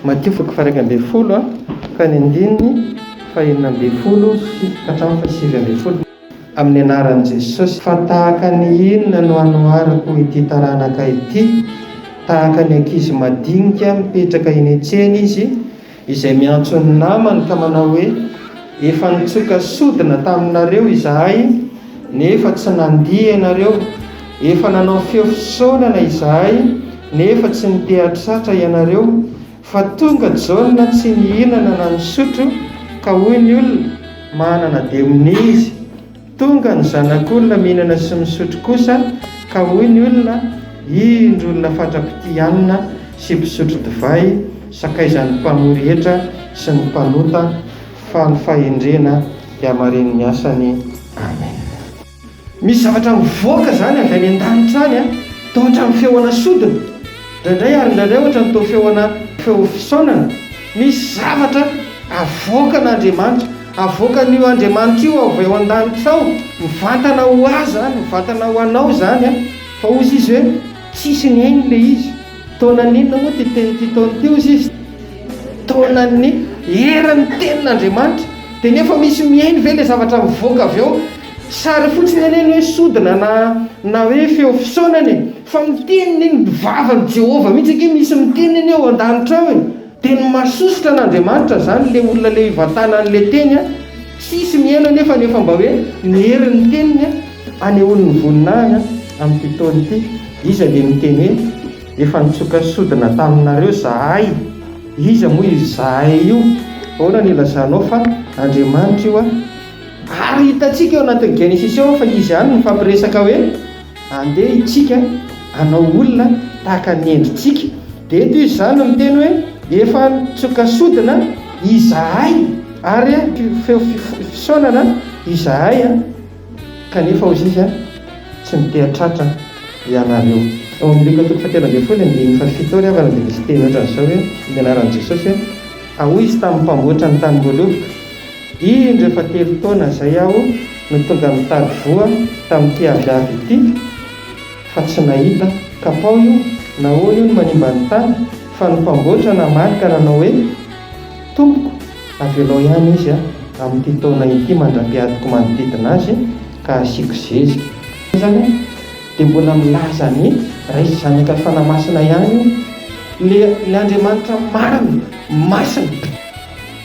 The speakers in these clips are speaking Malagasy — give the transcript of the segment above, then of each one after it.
Matio faraika ambin'ny folo ka ny andininy fahenina ambin'ny folo ka hatramin'ny fasivy ambin'ny folo. Amin'ny anaran'i Jesosy, fa tahaka ny inona no anoharako ity taranaka ity, tahaka ny ankizy madinika mipetraka eny an-tsena izy, izay miantso ny namany ka manao hoe: efa nitsoka sodina taminareo izahay, nefa tsy nandiha ianareo. Efa nanao feo fisaonana izahay, nefa tsy nitehatratra ianareo. Fa tonga jaona tsy nihinana na nisotro, ka hoy ny olona: manana demoni izy. Tonga ny zanak'olona mihinana sy misotro kosa, ka hoy ny olona: indro olona fatra-pity hanina sy mpisotro divay, sakaizan'ny mpamorehetra sy ny mpanota, fa ny fahendrena dia mareny ny asany. Amen. Misy zavatra mivoaka zany avy any an-danitra any, toa ohatran'ny feoana sodina, indraindray ary indraindray ohatran'ny toa feoana feo fisaonana. Misy zavatra avoaka n'Andriamanitra, avoaka n'io Andriamanitra io avy eo an-danitra ao, mivantana ho azy zany, mivantana ho anao zany fa ozy izy hoe tsisy ny ainy le izy. Taona n'inona moa ty taona ty ozy izy? Taona ny eran'ny tenin'Andriamanitra. Dia nefa misy miainy ve le zavatra mivoaka avy eo? Sary fotsiny aneny hoe sodina na hoe feo fisaonany, fa miteniny ny vavan'i Jehova mihitsy ake misy miteniny eo an-danitra ao. Teny masosotra n'Andriamanitra zany le olona le hivatana an'le teny. Tsisy miaina nefa mba hoe mieriny teniny anehoan'ny voninahiny amin'ity taona ity. Iza le miteny hoe efa nitsoka sodina taminareo zahay? Iza moa izy zahay io? Ahoana ny ilazanao fa Andriamanitra io ary hitantsika eo anatin'ny Genesis eo fa izy ihany mifampiresaka hoe andeha itsika hanao olona tahaka ny endritsika. Dia eto izy zany miteny hoe efa nitsoka sodina izahay ary feo fisaonana izahay, kanefa ozy izy tsy nitehatratra ianareo. Ao amin'ny Luka 17:7 avana dia misy teny ohatran'izao hoe ny anaran'i Jesosy hoe: ahoy izy tamin'ny mpamboatra ny tany voalovaka: indro efa 3 taona izay aho no tonga mitady voa tamin'ity aviavy ity, fa tsy nahita. Kapao io nahoana io no manimba ny tany, fa ny mpamboatra namaly ka nanao hoe: tompoko, avelao ihany izy amin'ity taona ity mandra-piadiko manodidina azy ka asiako zezika. Zany dia mbola milaza ny raisy zanaka fanamasina ihany le Andriamanitra marina, masina.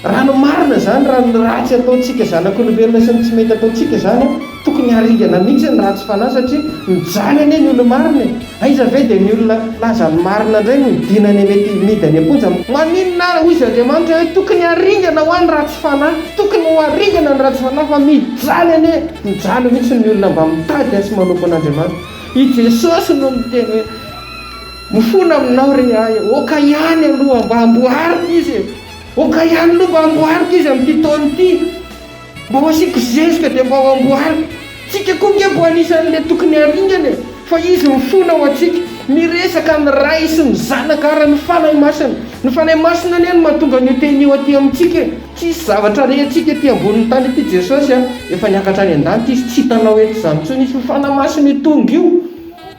Rano marina zany, rano ratsy ataontsika zanak'olombelona sy ny tsy mety ataontsika zany, tokony haringana mihitsy ny ratsy fanahy satria mijaly anie ny olo marina. Aiza ve dia ny olona laza ny marina indray no idinany mety midy any am-ponja? Maninona hoy izy Andriamanitra hoe tokony haringana ho any ratsy fanahy, tokony ho haringana ny ratsy fanahy, fa mijaly anie, mijaly mihitsy ny olona mba mitady sy manompo an'Andriamanitra. I Jesosy no miteny hoe mifona aminao re ahy, oka ihany aloha mba amboariko izy, oka ihany aloha mba amboariko izy amin'ity taona ity, mba ho asiako zezika dia mba ho amboariko. Tsika koa nge mbo anisan'le tokony haringana, fa izy mifona ho antsika, miresaka ny ray sy ny zanaka ary ny fanahy masina. Ny fanahy masina anie no mahatonga an'io teny io aty amintsika. Tsisy zavatra rehetrika aty ambonin'ny tany ity Jesosy efa niakatra any an-danitra izy, tsy hitanao eto izany intsony izy. Fanahy masina io tonga io,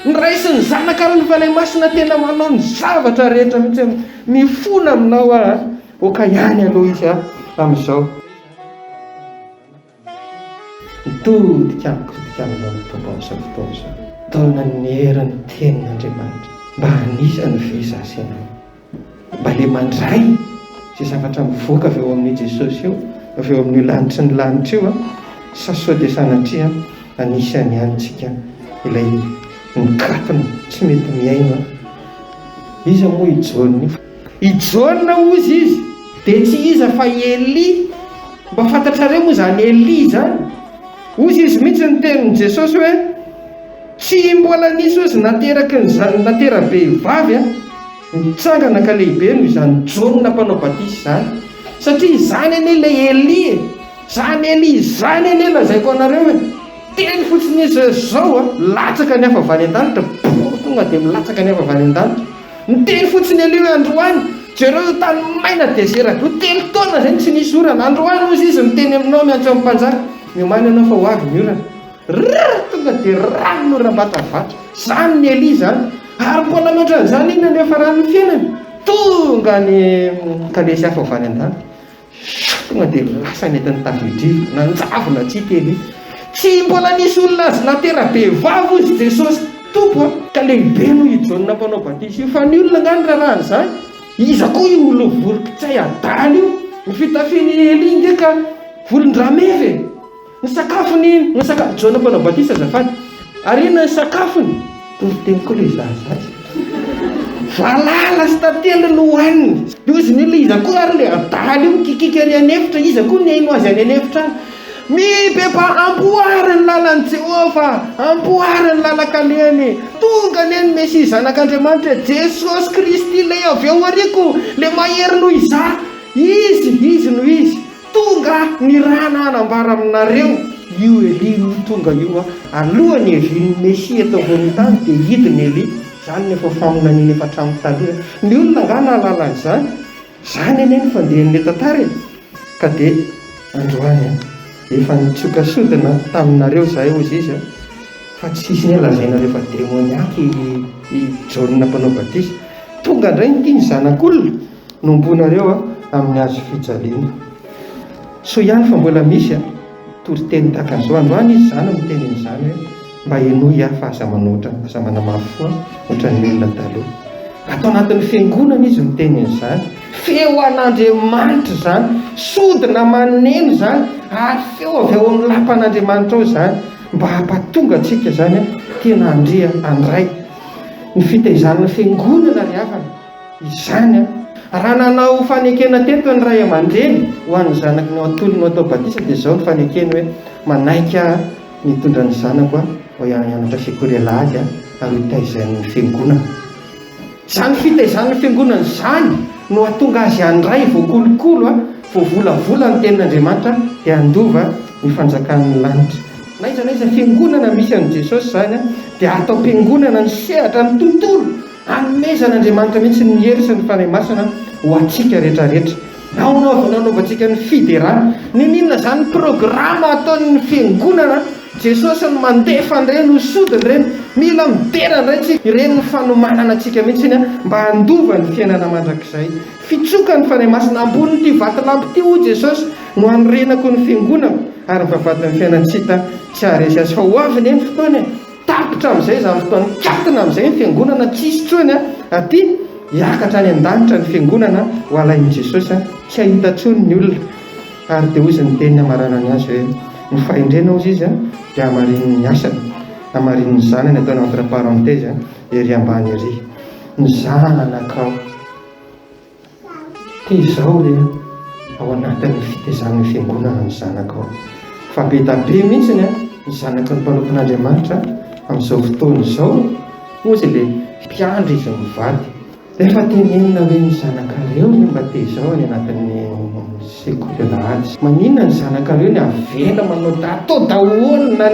ny ray sy ny zanaka ary ny fanahy masina tena manao ny zavatra rehetra mihitsy. Mifona aminao oka ihany aloha izy amin'izao. Mitodika aminao ny tompo amin'izao fotoana izao. Taona ny eran'ny tenin'Andriamanitra, mba anisany visasy ianao, mba le mandray izay zavatra mivoaka avy eo amin'io Jesosy io, avy eo amin'io lanitra ny lanitra io. Sa sao dia sanatria anisany antsika ilay mikapina tsy mety miaina. Iza moa ijaonina ozy izy, dia tsy iza fa Eli. Mba fantatrareo moa zany Eli zany, ozy izy mihitsy ny tenin'i Jesosy hoe tsy mbola nisy ozy natera-be vavy nitsangana ka lehibe noho izany Jona mpanao batisy zany, satria zany anie le Eli, zany Eli zany anie lazaiko anareo hoe teny fotsiny izy zao latsaka ny hafa avy any an-danitra, tonga dia milatsaka ny hafa avy any an-danitra. Ny teny fotsiny Eli hoe androany jereo io tany maina desera, ho 3 taona zay tsy nisy orana. Androany ozy izy miteny aminao miantso amin'ny mpanjaka: miomany anao fa ho avy ny orana. Tonga dia rano no raha-bata vatra. Zany ny Eli zany. Ary mbola mandran'izany inona nefa rano ny fiainany, tonga ny kalesy hafa avany an-tany, tonga dia lasa netiny tavidrivo nanjavona tsy tely. Tsy mbola nisy olona azy natera be vavo izy Jesosy tompo ka lehibe no ijonona mpanao batisy io, fa ny olona ngany raharahan' zany. Iza koa io olo voronkitsay adaly io, ny fitafiany Elia ka volon-drameve, ny sakafony Jona mpanao batisy azafady, arina ny sakafony teny koa le zazazy valala sy tantely no hohaniny. Izy ny iza koa ary le adaly io kikika ary anefitra, iza koa ny aino azy any anefitra any. Mibepa ampoariny lalan'i Jehova, ampoariny lalakaleany. Tonga neny Mesia zanak'Andriamanitra Jesosy Kristy ilay avy ao ariko, le mahery noho iza. Izy no izy. Tonga ny raha nanambara aminareo. Io Elia io tonga io alohany hevin'ny Mesia eto ambony tany dia hidiny Elia. Zany nefa famonaniana efa hatramin'ny taloha. Ny olona nga nahalalany zany eneny fandehan'ny tantara. Ka dia androany efa nitsokasodina taminareo zahay ozy izy fa tsisy ny lazainareo fa demoniaky i Jona mpanao batisy. Tonga indray ny zanak'olona nombonareo amin'ny hazo fijaliana. So ihany fa mbola misy toriteny tahaka an'izao. Androany izy zany miteny an'izany hoe mba henoy fa aza manoatra, aza manamafy foa ohatran'ny olona taloha. Atao anatin'ny fiangonana izy miteny an'izany. Feo an'Andriamanitra zany, sodina maneno zany, ary feo avy ao amin'ny lampan'Andriamanitra ao zany, mba hampatonga antsika zany tena andria andray. Ny fitaizan'ny fiangonana ry havana izany raha nanao fanekena teto ny ray aman-dreny ho an'ny zanaka ny atolo no atao batisa, dia zao ny fanekeny hoe manaika mitondra ny zanako ho hianatra sekoly alahady ary hitaizan'ny fiangonana. Zany fitaizan'ny fiangonana zany no hatonga azy andray voakolokolo, voavolavola ny tenin'Andriamanitra dia andova ny fanjakan'ny lanitra. Na iza na iza fiangonana misy an'i Jesosy zany dia atao fiangonana ny sehatra ny tontolo, hanomezan'Andriamanitra mihitsy ny hery sy ny fanahy masina ho antsika rehetrarehetra. Nanaovantsika ny fiderana. Ninona zany programa ataon'ny fiangonana? Jesosy no mandefa an'ireny ho sodiny ireny, mila midera indray ireny ny fanomanana antsika mihitsy mba handova ny fiainana mandrakizay. Fitsoka ny fanahy masina amboniny ity vatolampy ity ho Jesosy no anorenako ny fiangonana ary mivavatan'ny fiainantsika tsy haharesy azy. Fa ho avy ny fotoana tapitra amin'izay izany fotoana, katina amin'izay ny fiangonana tsisy tsony aty hiakatra any an-danitra ny fiangonana ho alain'i Jesosy, tsy hahita tsony ny olona. Ary dia ozy ny teny amarana ny azy hoe ny fahendrena ozy izy dia hamarin'ny asany, hamarin'ny zanany, ataony entre parenthèse ery ambany ery, ny zanakao tia izao le ao anatin'ny fitaizan'ny fiangonana ny zanakao. Fa be da be mihitsy ny zanaky ny mpanompon'Andriamanitra amin'izao fotoana izao, ozy le mpiandry izy mivady. Rehefa tenenina hoe ny zanakareo ny mba te izao any anatin'ny sekoly alahady, maninona ny zanakareo ny avela manao atao daholo na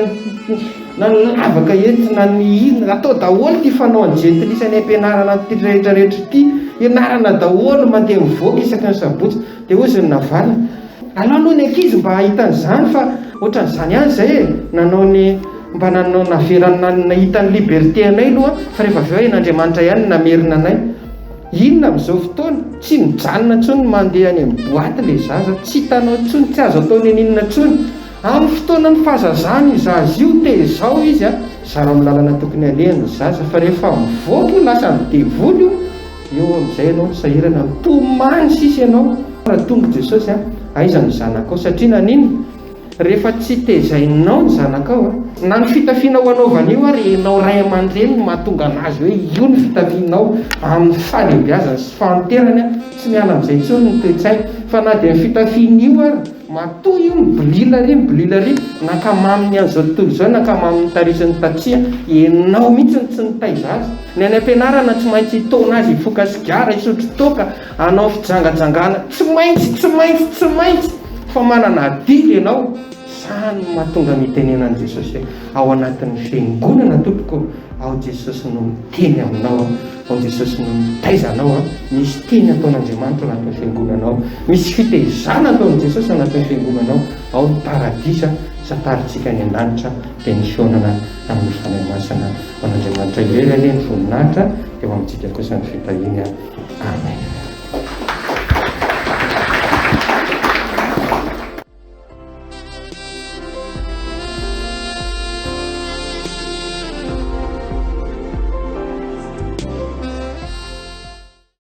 ny lavaka ety na ny ina, atao daholo ty fanao anjetin'isany ampianarana ty rehetrarehetra ty, ianarana daholo mandeha mivoaka isaky ny sabotsy. Dia ozy ny navalina alao aloha ny ankizy mba ahitan'izany, fa ohatran'izany ihany zay mba nanao naverana nahitany liberté anay aloha, fa rehefa avy eo en'Andriamanitra ihany namerina anay. Inona amin'izao fotoana tsy mijanona ntsony mandeha any amin'ny boaty le zaza, tsy hitanao ntsony, tsy azo atao ninona ntsony. Amin'ny fotoana ny fahazazany zaza io te izao izy zara amin'ny lalana tokony alehany zaza, fa rehefa mivoaka io lasa ny devoly io amin'izay ianao nisahirana tomany sisy ianao. Raha tonga Jesosy aiza ny zanakao, satria naninona rehefa tsy tezainao ny zanakao na ny fitafiana ho anaovana io ary enao ray aman-dreny mahatonga anazy hoe io ny fitafianao amin'ny fahalehibiazana sy fahanterany, tsy miala amin'izay intsony ny toe-tsaina. Fa na dia ny fitafiana io ary matoy io mibolila ry nakamaminy an'izao tontolo izao, nakamaminy tarisiny tatsia, enao mihitsy tsy nitaiza azy. Ny any am-pianarana tsy maintsy hitaona azy hifoka sigara, hisotro toaka, anao fijangajangana, tsy maintsy fa manana adily ianao. Zany mahatonga mitenenan'i Jesosy ao anatin'ny fiangonana tompoko, ao Jesosy no miteny aminao, ao Jesosy no mitaiza anao. Misy teny ataon'Andriamanitra anatin'ny fiangonanao, misy fitaizana ataon'i Jesosy anatin'ny fiangonanao. Ao ny paradisa sataritsika any an-danitra dia ny fionana amin'ny fanahy masina ao an'Andriamanitra. Ivelany ny voninahitra eo amintsika kosa ny fitahiny Amen.